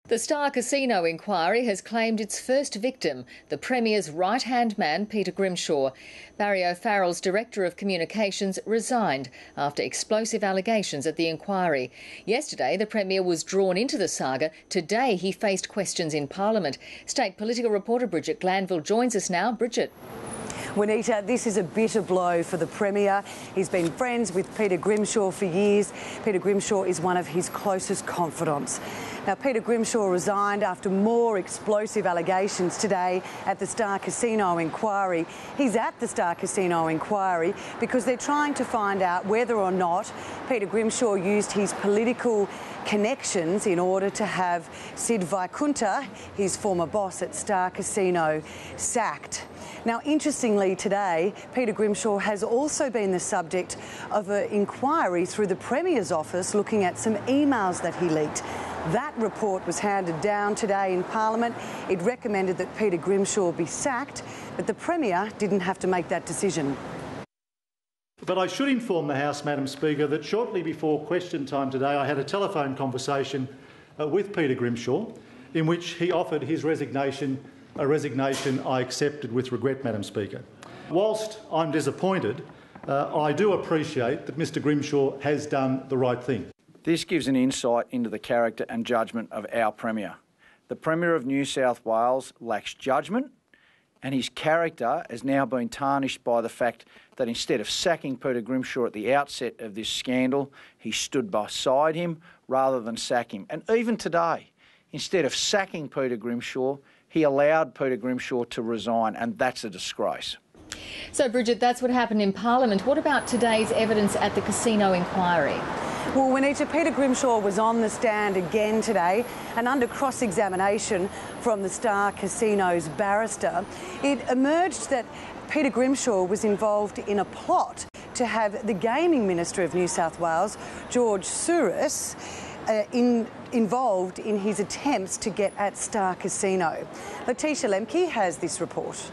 The Star Casino inquiry has claimed its first victim, the Premier's right-hand man, Peter Grimshaw. Barry O'Farrell's Director of Communications resigned after explosive allegations at the inquiry. Yesterday, the Premier was drawn into the saga. Today, he faced questions in Parliament. State political reporter Bridget Glanville joins us now. Bridget. Juanita, this is a bitter blow for the Premier. He's been friends with Peter Grimshaw for years. Peter Grimshaw is one of his closest confidants. Now, Peter Grimshaw resigned after more explosive allegations today at the Star Casino inquiry. He's at the Star Casino inquiry because they're trying to find out whether or not Peter Grimshaw used his political connections in order to have Sid Vaikunta, his former boss at Star Casino, sacked. Now, interestingly today, Peter Grimshaw has also been the subject of an inquiry through the Premier's office looking at some emails that he leaked. That report was handed down today in Parliament. It recommended that Peter Grimshaw be sacked, but the Premier didn't have to make that decision. But I should inform the House, Madam Speaker, that shortly before question time today I had a telephone conversation with Peter Grimshaw in which he offered his resignation, a resignation I accepted with regret, Madam Speaker. Whilst I'm disappointed, I do appreciate that Mr Grimshaw has done the right thing. This gives an insight into the character and judgment of our Premier. The Premier of New South Wales lacks judgment, and his character has now been tarnished by the fact that instead of sacking Peter Grimshaw at the outset of this scandal, he stood beside him rather than sack him. And even today, instead of sacking Peter Grimshaw, he allowed Peter Grimshaw to resign, and that's a disgrace. So, Bridget, that's what happened in Parliament. What about today's evidence at the casino inquiry? Well, Juanita, Peter Grimshaw was on the stand again today, and under cross-examination from the Star Casino's barrister, it emerged that Peter Grimshaw was involved in a plot to have the Gaming Minister of New South Wales, George Soros, involved in his attempts to get at Star Casino. Letitia Lemke has this report.